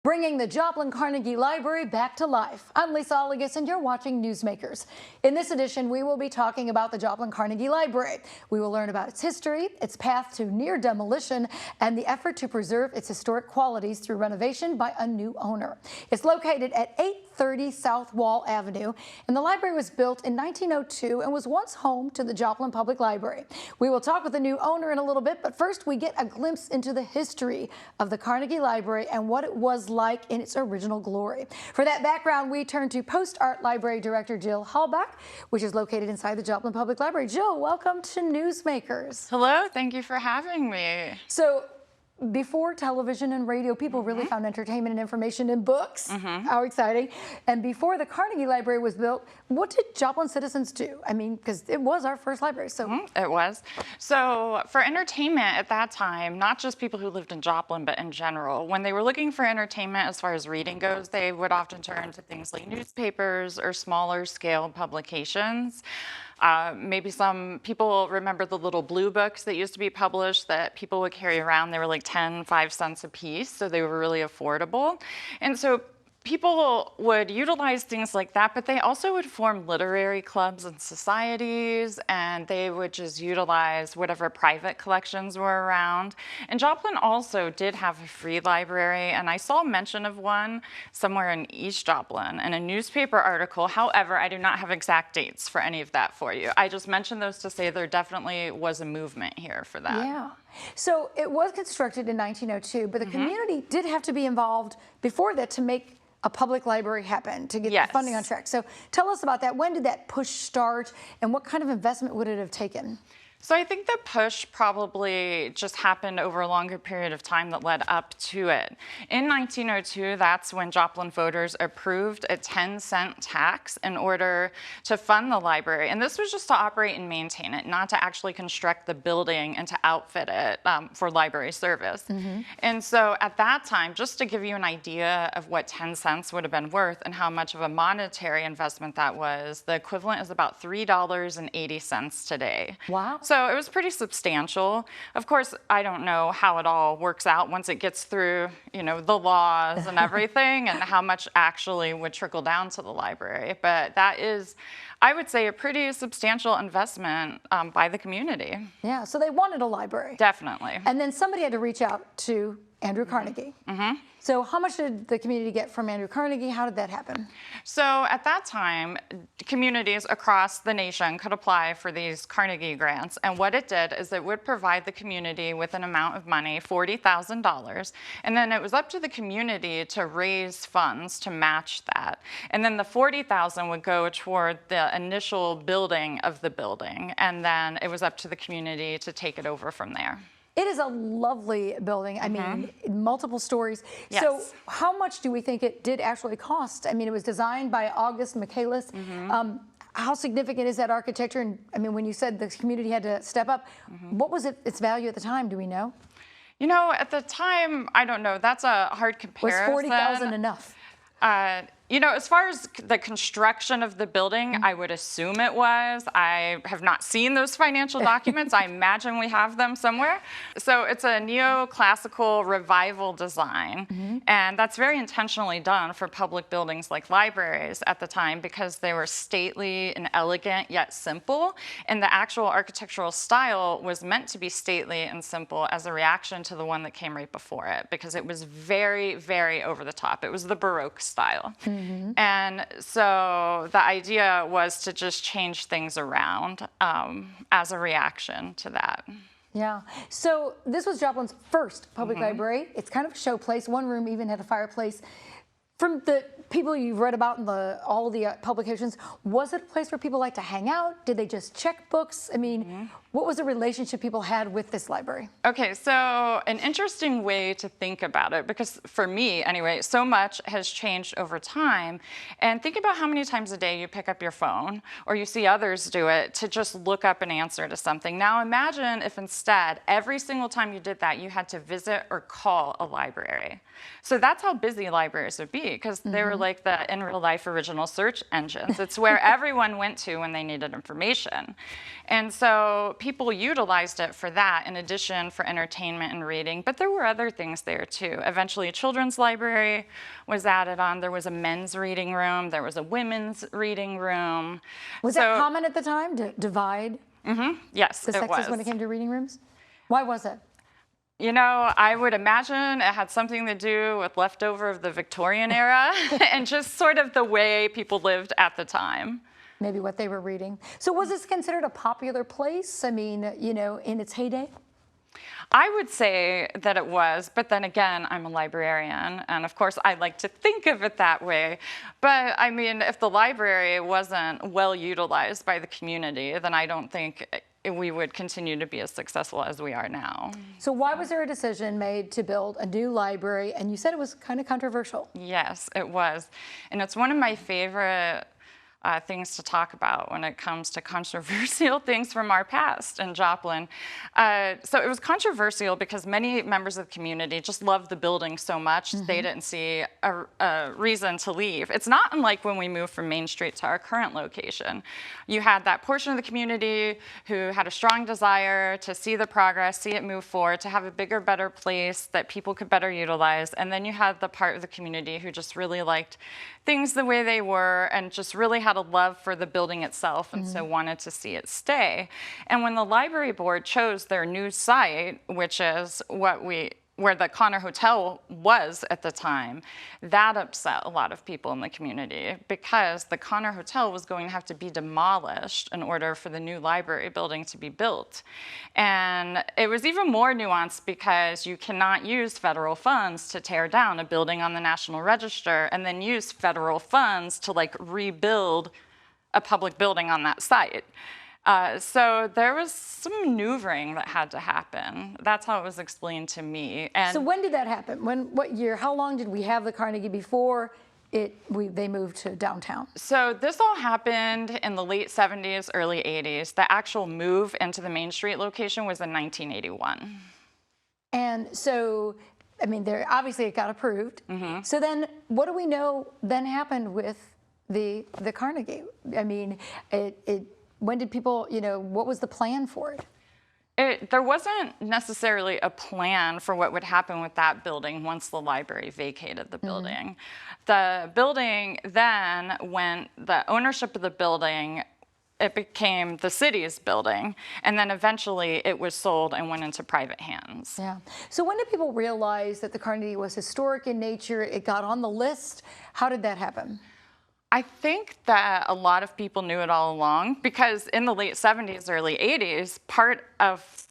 Bringing the Joplin Carnegie Library back to life. I'm Lisa Oligas, and you're watching Newsmakers. In this edition, we will be talking about the Joplin Carnegie Library. We will learn about its history, its path to near demolition, and the effort to preserve its historic qualities through renovation by a new owner. It's located at 830 South Wall Avenue, and the library was built in 1902 and was once home to the Joplin Public Library. We will talk with the new owner in a little bit, but first we get a glimpse into the history of the Carnegie Library and what it was like in its original glory. For that background, we turn to Post Art Library Director Jill Halbach, which is located inside the Joplin Public Library. Jill, welcome to Newsmakers. Hello, thank you for having me. So, before television and radio, people really found entertainment and information in books. How exciting. And before the Carnegie Library was built, what did Joplin citizens do? I mean, because it was our first library. So It was. So for entertainment at that time, not just people who lived in Joplin, but in general, when they were looking for entertainment as far as reading goes, they would often turn to things like newspapers or smaller scale publications. Maybe some people remember the little blue books that used to be published that people would carry around. They were like 5 cents a piece, so they were really affordable. And so people would utilize things like that, but they also would form literary clubs and societies, and they would just utilize whatever private collections were around. And Joplin also did have a free library, and I saw mention of one somewhere in East Joplin in a newspaper article. However, I do not have exact dates for any of that for you. I just mentioned those to say there definitely was a movement here for that. yeah. So it was constructed in 1902, but the community did have to be involved before that to make a public library happen, to get the funding on track. So tell us about that. When did that push start, and what kind of investment would it have taken? So I think the push probably just happened over a longer period of time that led up to it. In 1902, that's when Joplin voters approved a 10-cent tax in order to fund the library. And this was just to operate and maintain it, not to actually construct the building and to outfit it for library service. And so at that time, just to give you an idea of what 10 cents would have been worth and how much of a monetary investment that was, the equivalent is about $3.80 today. Wow. So it was pretty substantial. Of course, I don't know how it all works out once it gets through, the laws and everything, and how much actually would trickle down to the library. But that is, I would say, a pretty substantial investment by the community. Yeah, so they wanted a library. Definitely. And then somebody had to reach out to Andrew Carnegie. So how much did the community get from Andrew Carnegie? How did that happen? So at that time, communities across the nation could apply for these Carnegie grants. And what it did is it would provide the community with an amount of money, $40,000. And then it was up to the community to raise funds to match that. And then the $40,000 would go toward the initial building of the building. And then it was up to the community to take it over from there. It is a lovely building. I mean, multiple stories. Yes. So how much do we think it did actually cost? I mean, it was designed by August Michaelis. How significant is that architecture? And I mean, when you said the community had to step up, what was its value at the time? Do we know? At the time, I don't know. That's a hard comparison. Was $40,000 enough? As far as the construction of the building, I would assume it was. I have not seen those financial documents. I imagine we have them somewhere. So it's a neoclassical revival design. And that's very intentionally done for public buildings like libraries at the time, because they were stately and elegant yet simple. And the actual architectural style was meant to be stately and simple as a reaction to the one that came right before it, because it was very, very over the top. It was the Baroque style. And so the idea was to just change things around as a reaction to that. Yeah. So this was Joplin's first public library. It's kind of a showplace. One room even had a fireplace. From the people you've read about in all of the publications, was it a place where people like to hang out? Did they just check books? I mean, what was the relationship people had with this library? Okay, so an interesting way to think about it, because for me anyway, so much has changed over time. And think about how many times a day you pick up your phone, or you see others do it, to just look up an answer to something. Now imagine if instead, every single time you did that, you had to visit or call a library. So that's how busy libraries would be, because they were like the in real life original search engines. It's where everyone went to when they needed information. And so people utilized it for that in addition for entertainment and reading, but there were other things there too. Eventually a children's library was added on. There was a men's reading room. There was a women's reading room. Was that common at the time to divide Yes, the it sexes was. when it came to reading rooms? Why was it? You know, I would imagine it had something to do with leftover of the Victorian era and just sort of the way people lived at the time. Maybe what they were reading. So was this considered a popular place? I mean, you know, in its heyday? I would say that it was, but then again, I'm a librarian, and of course I like to think of it that way. But I mean, if the library wasn't well utilized by the community, then I don't think we would continue to be as successful as we are now. So why was there a decision made to build a new library? And you said it was kind of controversial. Yes, it was. And it's one of my favorite things to talk about when it comes to controversial things from our past in Joplin. So it was controversial because many members of the community just loved the building so much they didn't see a reason to leave. It's not unlike when we moved from Main Street to our current location. You had that portion of the community who had a strong desire to see the progress, see it move forward, to have a bigger, better place that people could better utilize. And then you had the part of the community who just really liked things the way they were and just really had a love for the building itself and so wanted to see it stay. And when the library board chose their new site, which is where the Connor Hotel was at the time, that upset a lot of people in the community because the Connor Hotel was going to have to be demolished in order for the new library building to be built. And it was even more nuanced because you cannot use federal funds to tear down a building on the National Register and then use federal funds to like rebuild a public building on that site. So there was some maneuvering that had to happen. That's how it was explained to me. And so when did that happen? What year? How long did we have the Carnegie before they moved to downtown? So this all happened in the late 70s, early 80s. The actual move into the Main Street location was in 1981. And so, I mean, obviously it got approved. So then what do we know then happened with the Carnegie? I mean, when did people, you know, what was the plan for it? There wasn't necessarily a plan for what would happen with that building once the library vacated the building. The building then, when the ownership of the building, it became the city's building, and then eventually it was sold and went into private hands. Yeah. So when did people realize that the Carnegie was historic in nature? It got on the list. How did that happen? I think that a lot of people knew it all along because in the late 70s, early 80s, part of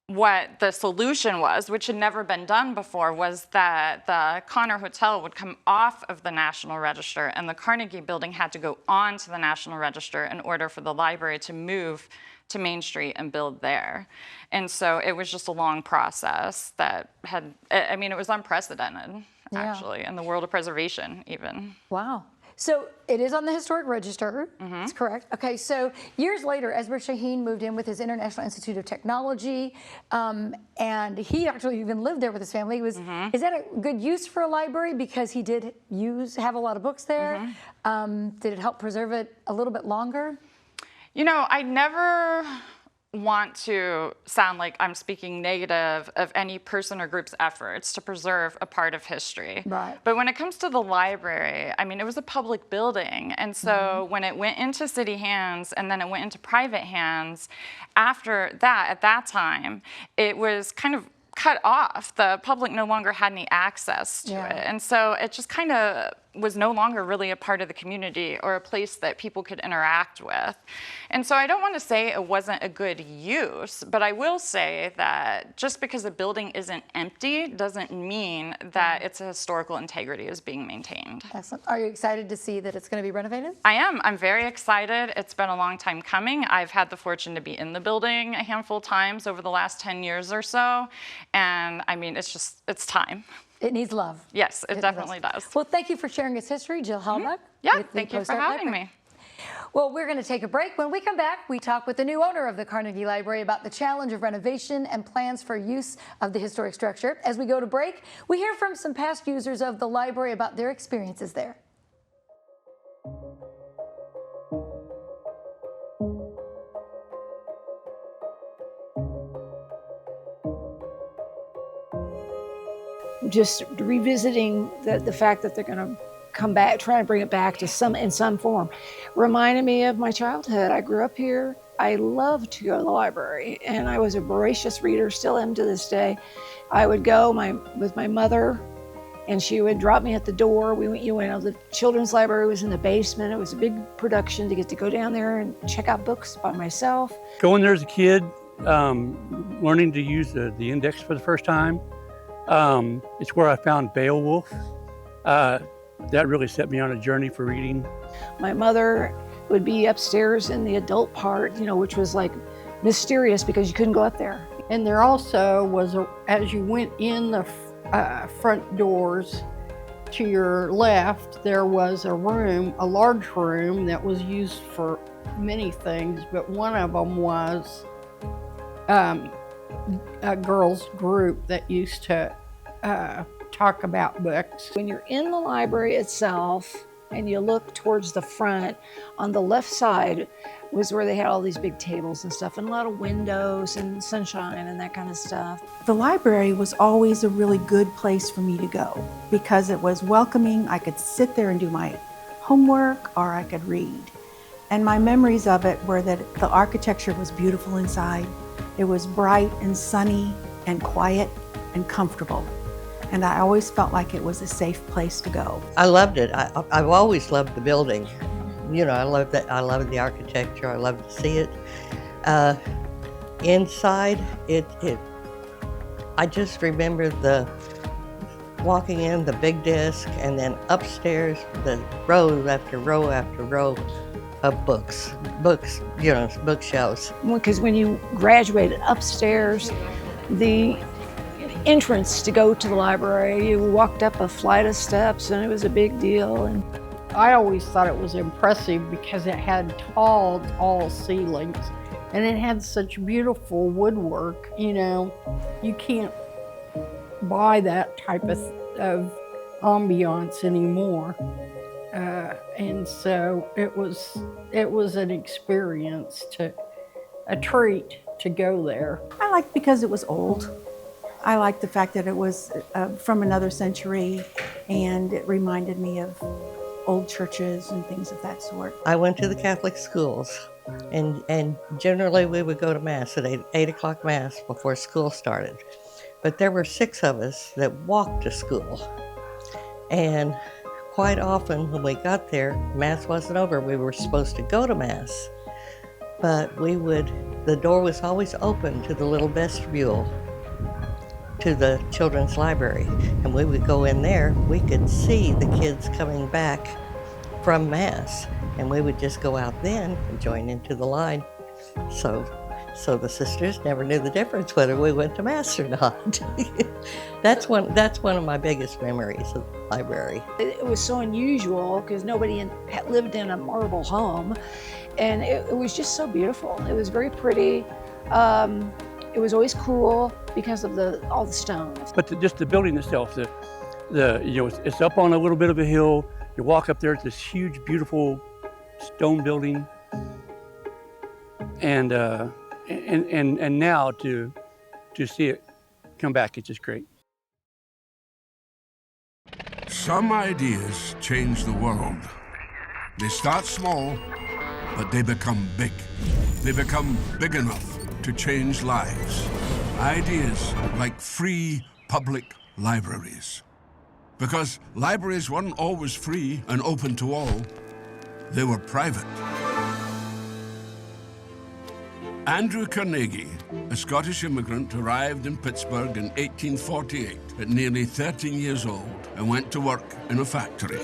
what the solution was, which had never been done before, was that the Connor Hotel would come off of the National Register and the Carnegie building had to go on to the National Register in order for the library to move to Main Street and build there. And so it was just a long process that had, I mean, it was unprecedented, actually, in the world of preservation even. Wow. So it is on the Historic Register. That's correct. Okay, so years later, Esbert Shaheen moved in with his International Institute of Technology, and he actually even lived there with his family. Is that a good use for a library because he did have a lot of books there? Did it help preserve it a little bit longer? You know, I never want to sound like I'm speaking negative of any person or group's efforts to preserve a part of history. Right. But when it comes to the library, I mean, it was a public building. And so when it went into city hands and then it went into private hands, after that, at that time, it was kind of cut off. The public no longer had any access to it. And so it just kind of was no longer really a part of the community or a place that people could interact with. And so I don't want to say it wasn't a good use, but I will say that just because a building isn't empty doesn't mean that its historical integrity is being maintained. Excellent. Are you excited to see that it's going to be renovated? I am. I'm very excited. It's been a long time coming. I've had the fortune to be in the building a handful of times over the last 10 years or so. And I mean, it's time. It needs love. Yes, it definitely does. Well, thank you for sharing its history, Jill Hellbuck. Yeah, thank you for having me. Well, we're going to take a break. When we come back, we talk with the new owner of the Carnegie Library about the challenge of renovation and plans for use of the historic structure. As we go to break, we hear from some past users of the library about their experiences there. just revisiting the fact that they're going to come back, trying to bring it back to in some form, reminded me of my childhood. I grew up here. I loved to go to the library, and I was a voracious reader, still am to this day. I would go with my mother, and she would drop me at the door. The children's library was in the basement. It was a big production to get to go down there and check out books by myself. Going there as a kid, learning to use the index for the first time. It's where I found Beowulf. That really set me on a journey for reading. My mother would be upstairs in the adult part, which was like mysterious because you couldn't go up there. And there also was, as you went in the front doors to your left, there was a large room that was used for many things, but one of them was a girls' group that used to talk about books. When you're in the library itself and you look towards the front, on the left side was where they had all these big tables and stuff, and a lot of windows and sunshine and that kind of stuff. The library was always a really good place for me to go because it was welcoming. I could sit there and do my homework, or I could read. And my memories of it were that the architecture was beautiful inside. It was bright and sunny and quiet and comfortable. And I always felt like it was a safe place to go. I loved it. I've always loved the building. I loved that. I loved the architecture. I loved to see it. Inside, I just remember walking in, the big desk, and then upstairs, the row after row after row of books, bookshelves. Because when you graduated upstairs, the entrance to go to the library, you walked up a flight of steps, and it was a big deal. And I always thought it was impressive because it had tall ceilings, and it had such beautiful woodwork. You can't buy that type of ambiance anymore. And so it was an experience, a treat to go there. I liked because it was old. I liked the fact that it was from another century, and it reminded me of old churches and things of that sort. I went to the Catholic schools, and generally we would go to Mass at 8 o'clock Mass before school started. But there were 6 of us that walked to school. And quite often when we got there, Mass wasn't over. We were supposed to go to Mass, but the door was always open to the little vestibule to the children's library, and we would go in there. We could see the kids coming back from Mass, and we would just go out then and join into the line. So the sisters never knew the difference whether we went to Mass or not. That's one of my biggest memories of the library. It was so unusual because nobody had lived in a marble home, and it was just so beautiful. It was very pretty. It was always cool because of all the stones. But just the building itself, it's up on a little bit of a hill. You walk up there, it's this huge, beautiful stone building, and now to see it come back, it's just great. Some ideas change the world. They start small, but they become big. They become big enough to change lives. Ideas like free public libraries. Because libraries weren't always free and open to all. They were private. Andrew Carnegie, a Scottish immigrant, arrived in Pittsburgh in 1848 at nearly 13 years old and went to work in a factory.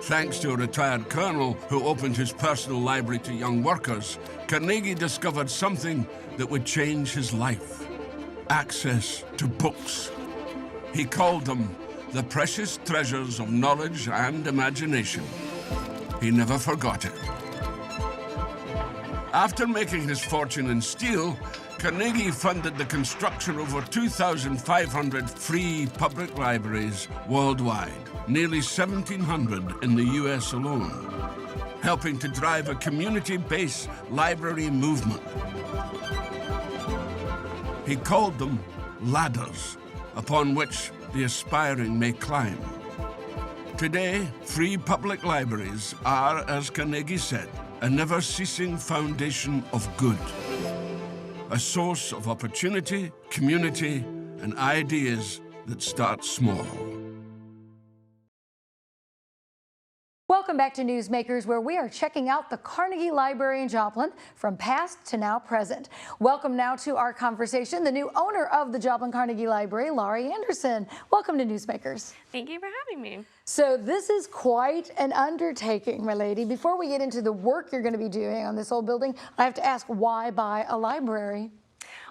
Thanks to a retired colonel who opened his personal library to young workers, Carnegie discovered something that would change his life: access to books. He called them the precious treasures of knowledge and imagination. He never forgot it. After making his fortune in steel, Carnegie funded the construction of over 2,500 free public libraries worldwide, nearly 1,700 in the US alone, helping to drive a community-based library movement. He called them ladders, upon which the aspiring may climb. Today, free public libraries are, as Carnegie said, a never-ceasing foundation of good, a source of opportunity, community, and ideas that start small. Welcome back to Newsmakers, where we are checking out the Carnegie Library in Joplin from past to now present. Welcome now to our conversation, the new owner of the Joplin Carnegie Library, Laurie Anderson. Welcome to Newsmakers. Thank you for having me. So this is quite an undertaking, my lady. Before we get into the work you're going to be doing on this old building, I have to ask, why buy a library?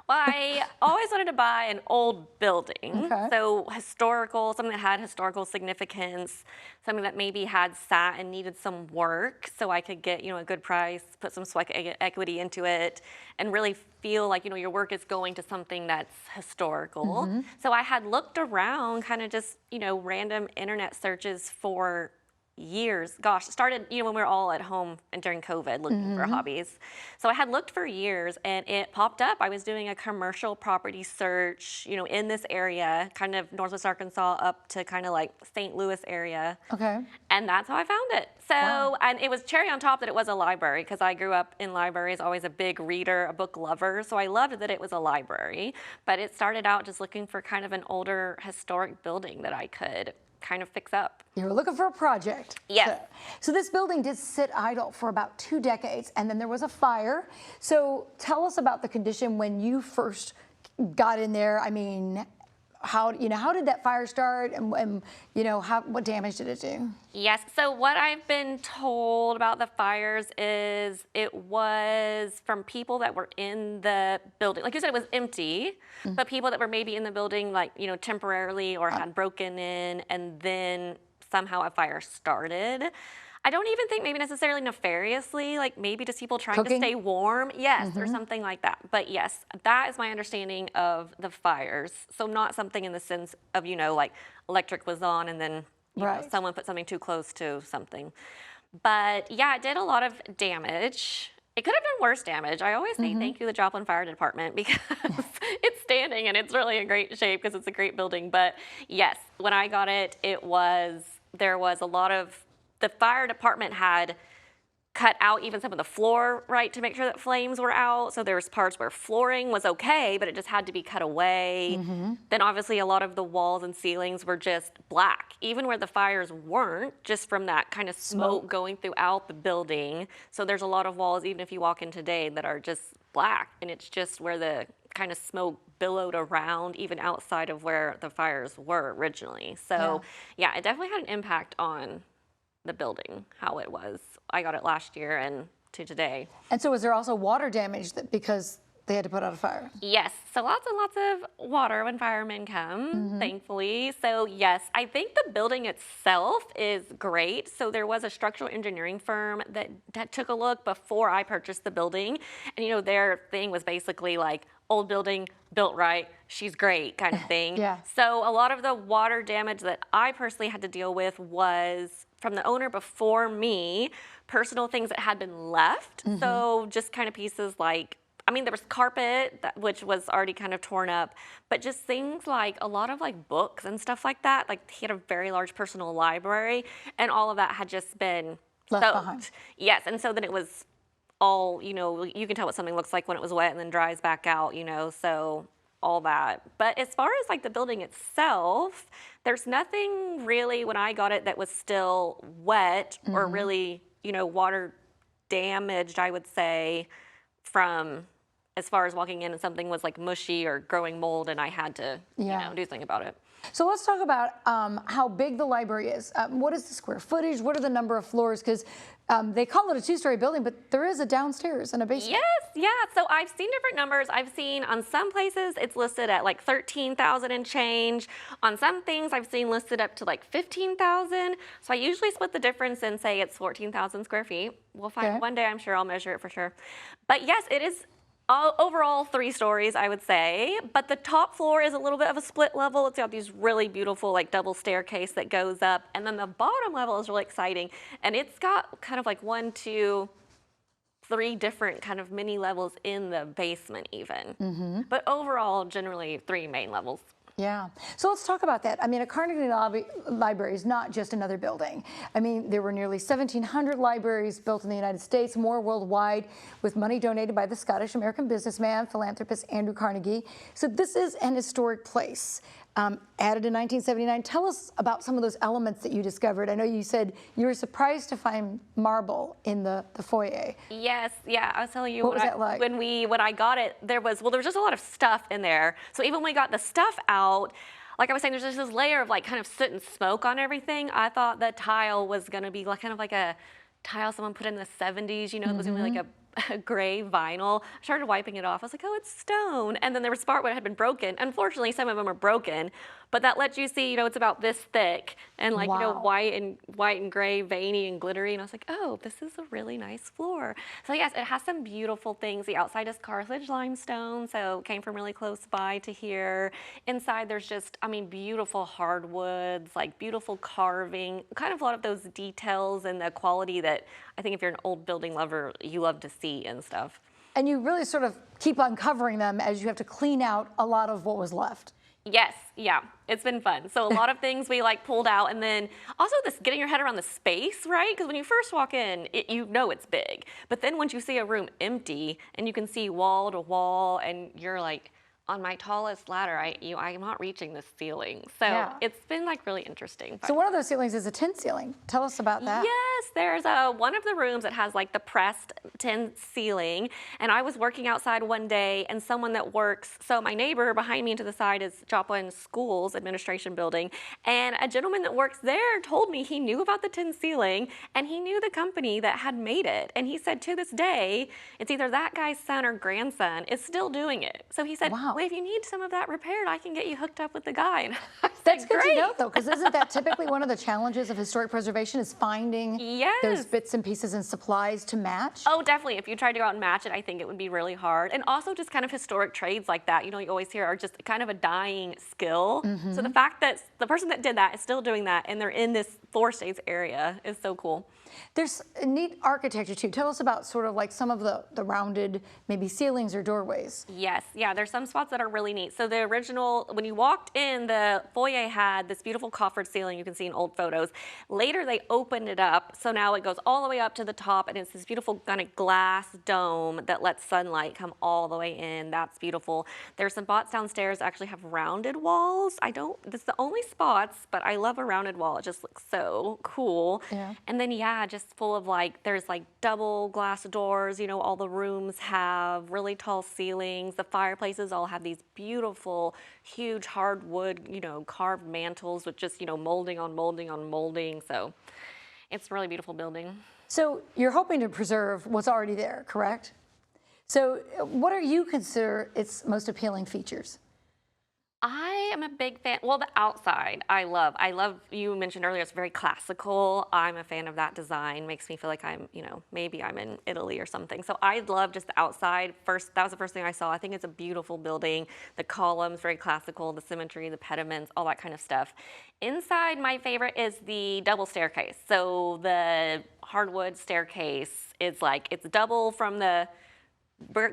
Well, I always wanted to buy an old building, so historical, something that had historical significance, something that maybe had sat and needed some work, so I could get, a good price, put some sweat equity into it, and really feel like, your work is going to something that's historical. So I had looked around, kind of just, random internet searches for years. Gosh, started, when we were all at home and during COVID looking for hobbies. So I had looked for years and it popped up. I was doing a commercial property search, in this area, kind of Northwest Arkansas up to kind of like St. Louis area. Okay. And that's how I found it. So, and it was cherry on top that it was a library, because I grew up in libraries, always a big reader, a book lover. So I loved that it was a library, but it started out just looking for kind of an older historic building that I could kind of fix up. You were looking for a project. Yes. So this building did sit idle for about 2 decades, and then there was a fire. So tell us about the condition when you first got in there. I mean, how did that fire start, and what damage did it do? Yes, so what I've been told about the fires is it was from people that were in the building. Like you said, it was empty, but people that were maybe in the building, like, temporarily, or had broken in, and then somehow a fire started. I don't even think maybe necessarily nefariously, like maybe just people trying to stay warm. Yes, or something like that. But yes, that is my understanding of the fires. So not something in the sense of, like electric was on and then someone put something too close to something. But yeah, it did a lot of damage. It could have done worse damage. I always say thank you to the Joplin Fire Department, because it's standing and it's really in great shape because it's a great building. But yes, when I got it, there was a lot of, the fire department had cut out even some of the floor, to make sure that flames were out. So there was parts where flooring was okay, but it just had to be cut away. Then obviously a lot of the walls and ceilings were just black, even where the fires weren't, just from that kind of smoke going throughout the building. So there's a lot of walls, even if you walk in today, that are just black, and it's just where the kind of smoke billowed around, even outside of where the fires were originally. So yeah, it definitely had an impact on the building, how it was. I got it last year and to today. And so was there also water damage because they had to put out a fire? Yes, so lots and lots of water when firemen come, thankfully. So yes, I think the building itself is great. So there was a structural engineering firm that took a look before I purchased the building. And their thing was basically like, old building, built right, she's great kind of thing. So a lot of the water damage that I personally had to deal with was from the owner before me, personal things that had been left. So just kind of pieces like, there was carpet, which was already kind of torn up, but just things like a lot of like books and stuff like that. Like he had a very large personal library, and all of that had just been left behind. Yes, and so then it was all, you can tell what something looks like when it was wet and then dries back out, so all that. But as far as like the building itself, there's nothing really when I got it that was still wet or really, water damaged, I would say, from as far as walking in and something was like mushy or growing mold and I had to, do something about it. So let's talk about how big the library is. What is the square footage? What are the number of floors? Because they call it a 2-story building, but there is a downstairs and a basement. Yes, so I've seen different numbers. I've seen on some places it's listed at like 13,000 and change. On some things I've seen listed up to like 15,000. So I usually split the difference and say it's 14,000 square feet. We'll find one day, I'm sure I'll measure it for sure. But yes, it is overall 3 stories, I would say, but the top floor is a little bit of a split level. It's got these really beautiful like double staircase that goes up, and then the bottom level is really exciting, and it's got kind of like 1, 2, 3 different kind of mini levels in the basement even. But overall, generally 3 main levels. Yeah. So let's talk about that. I mean, a Carnegie Library is not just another building. I mean, there were nearly 1,700 libraries built in the United States, more worldwide, with money donated by the Scottish-American businessman, philanthropist Andrew Carnegie. So this is an historic place. Added in 1979. Tell us about some of those elements that you discovered. I know you said you were surprised to find marble in the foyer. Yes, yeah, I'll tell you. What was that like? When I got it, there was just a lot of stuff in there. So even when we got the stuff out, like I was saying, there's just this layer of like kind of soot and smoke on everything. I thought the tile was gonna be like kind of like a tile someone put in the 70s, you know, it was gonna be like a gray vinyl. I started wiping it off. I was like, oh, it's stone. And then there was part where it had been broken. Unfortunately, some of them are broken, but that lets you see, you know, it's about this thick and like, you know, white and gray, veiny and glittery. And I was like, oh, this is a really nice floor. So yes, it has some beautiful things. The outside is Carthage limestone, so it came from really close by to here. Inside there's just, I mean, beautiful hardwoods, like beautiful carving, kind of a lot of those details and the quality that I think if you're an old building lover, you love to see and stuff. And you really sort of keep uncovering them as you have to clean out a lot of what was left. Yes, yeah, it's been fun. So a lot of things we like pulled out, and then also this getting your head around the space, right? Because when you first walk in, you know it's big. But then once you see a room empty and you can see wall to wall and you're like, on my tallest ladder, I'm not reaching the ceiling. So it's been like really interesting. So one of those ceilings is a tin ceiling. Tell us about that. Yes, there's one of the rooms that has like the pressed tin ceiling. And I was working outside one day and someone that works, so my neighbor behind me and to the side is Joplin Schools Administration Building. And a gentleman that works there told me he knew about the tin ceiling and he knew the company that had made it. And he said to this day, it's either that guy's son or grandson is still doing it. So he said, wow. Well, if you need some of that repaired, I can get you hooked up with the guy. And that's good to know, though, because isn't that typically one of the challenges of historic preservation is finding those bits and pieces and supplies to match? Oh, definitely. If you tried to go out and match it, I think it would be really hard. And also just kind of historic trades like that, you know, you always hear are just kind of a dying skill. So the fact that the person that did that is still doing that and they're in this 4 states area is so cool. There's a neat architecture too. Tell us about sort of like some of the rounded maybe ceilings or doorways. Yes, yeah, there's some spots that are really neat. So the original, when you walked in, the foyer had this beautiful coffered ceiling you can see in old photos. Later they opened it up, so now it goes all the way up to the top and it's this beautiful kind of glass dome that lets sunlight come all the way in. That's beautiful. There's some spots downstairs that actually have rounded walls. That's the only spots, but I love a rounded wall. It just looks so cool. Yeah. And then just full of like, there's like double glass doors, you know, all the rooms have really tall ceilings. The fireplaces all have these beautiful, huge hardwood, you know, carved mantles with just, you know, molding on molding on molding. So it's a really beautiful building. So you're hoping to preserve what's already there, correct? So what do you consider its most appealing features? I am a big fan. Well, the outside, I love. You mentioned earlier, it's very classical. I'm a fan of that design. Makes me feel like I'm, you know, maybe I'm in Italy or something. So I love just the outside. That was the first thing I saw. I think it's a beautiful building. The columns, very classical. The symmetry, the pediments, all that kind of stuff. Inside, my favorite is the double staircase. So the hardwood staircase is like, it's double from the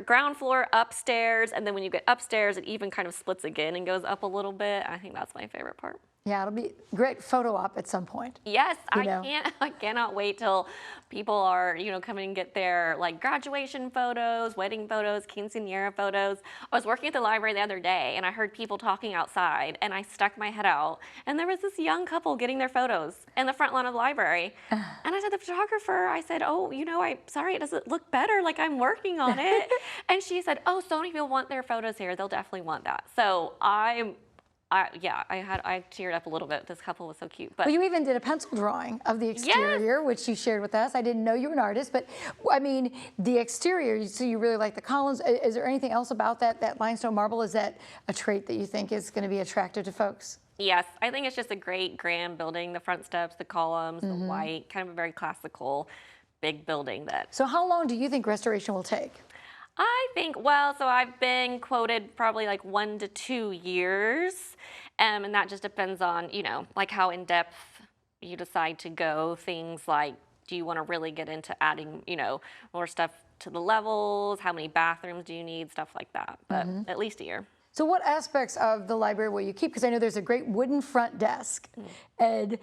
ground floor upstairs, and then when you get upstairs it even kind of splits again and goes up a little bit. I think that's my favorite part. Yeah, it'll be a great photo op at some point. Yes, I cannot wait till people are, you know, coming and get their like graduation photos, wedding photos, quinceañera photos. I was working at the library the other day and I heard people talking outside and I stuck my head out and there was this young couple getting their photos in the front lawn of the library. And I said to the photographer, I said, oh, you know, I'm sorry, it doesn't look better, like I'm working on it. And she said, oh, so many people want their photos here. They'll definitely want that. So I teared up a little bit. This couple was so cute. But well, you even did a pencil drawing of the exterior, which you shared with us. I didn't know you were an artist, but I mean, the exterior, so you really like the columns. Is there anything else about that limestone marble? Is that a trait that you think is going to be attractive to folks? Yes, I think it's just a great grand building. The front steps, the columns, the white, kind of a very classical, big building. So how long do you think restoration will take? I think, well, so I've been quoted probably like 1 to 2 years, and that just depends on, you know, like how in depth you decide to go. Things like, do you want to really get into adding, you know, more stuff to the levels? How many bathrooms do you need? Stuff like that, but at least a year. So what aspects of the library will you keep? Because I know there's a great wooden front desk. And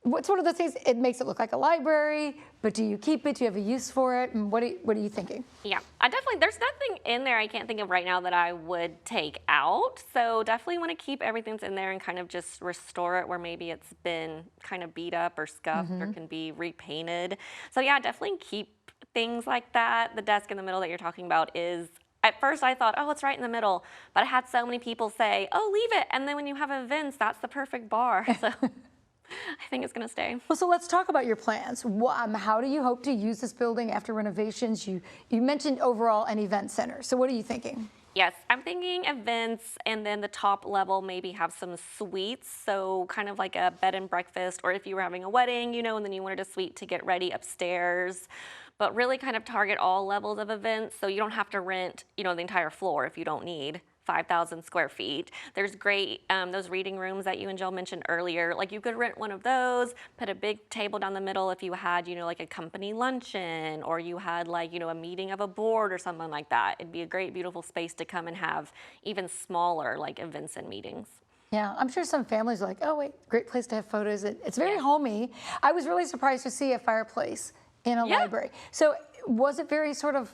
what's one of the things, it makes it look like a library, but do you keep it? Do you have a use for it? And what are you thinking? Yeah, I definitely, there's nothing in there I can't think of right now that I would take out. So definitely want to keep everything that's in there and kind of just restore it where maybe it's been kind of beat up or scuffed or can be repainted. So yeah, definitely keep things like that. The desk in the middle that you're talking about is, at first I thought, oh, it's right in the middle. But I had so many people say, oh, leave it. And then when you have events, that's the perfect bar. So I think it's going to stay. Well, so let's talk about your plans. How do you hope to use this building after renovations? You mentioned overall an event center. So what are you thinking? Yes, I'm thinking events, and then the top level maybe have some suites. So kind of like a bed and breakfast, or if you were having a wedding, you know, and then you wanted a suite to get ready upstairs. But really kind of target all levels of events, so you don't have to rent, you know, the entire floor if you don't need 5,000 square feet. There's great, those reading rooms that you and Jill mentioned earlier. Like you could rent one of those, put a big table down the middle if you had, you know, like a company luncheon, or you had like, you know, a meeting of a board or something like that. It'd be a great, beautiful space to come and have even smaller like events and meetings. Yeah, I'm sure some families are like, oh wait, great place to have photos. It's very homey. I was really surprised to see a fireplace in a library. So was it very sort of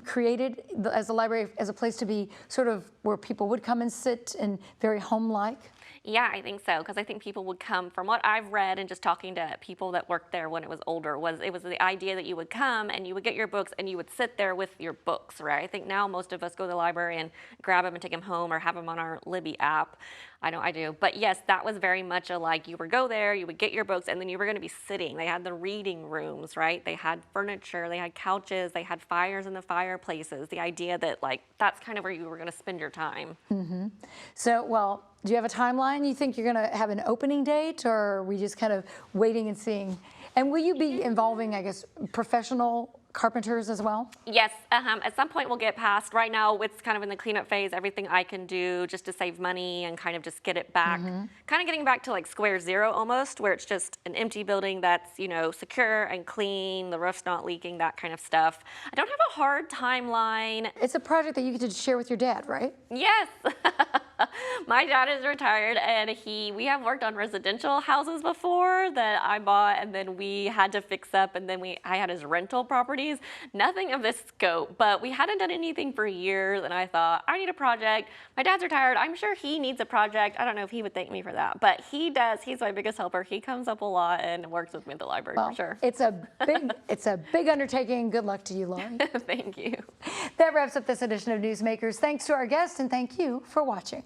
created as a library, as a place to be sort of where people would come and sit and very home-like? Yeah, I think so, because I think people would come, from what I've read and just talking to people that worked there when it was older, it was the idea that you would come and you would get your books and you would sit there with your books, right? I think now most of us go to the library and grab them and take them home or have them on our Libby app. I know I do. But yes, that was very much a like, you would go there, you would get your books, and then you were going to be sitting. They had the reading rooms, right? They had furniture, they had couches, they had fires in the fireplaces. The idea that like, that's kind of where you were going to spend your time. So, well, do you have a timeline? You think you're going to have an opening date, or are we just kind of waiting and seeing? And will you be involving, I guess, professional carpenters as well? Yes, at some point we'll get past. Right now it's kind of in the cleanup phase, everything I can do just to save money and kind of just get it back. Kind of getting back to like square zero almost, where it's just an empty building that's, you know, secure and clean, the roof's not leaking, that kind of stuff. I don't have a hard timeline. It's a project that you get to share with your dad, right? Yes. My dad is retired, and we have worked on residential houses before that I bought, and then we had to fix up, and then I had his rental properties. Nothing of this scope, but we hadn't done anything for years, and I thought, I need a project. My dad's retired. I'm sure he needs a project. I don't know if he would thank me for that, but he does. He's my biggest helper. He comes up a lot and works with me at the library, for sure. It's a big undertaking. Good luck to you, Laurie. Thank you. That wraps up this edition of Newsmakers. Thanks to our guests, and thank you for watching.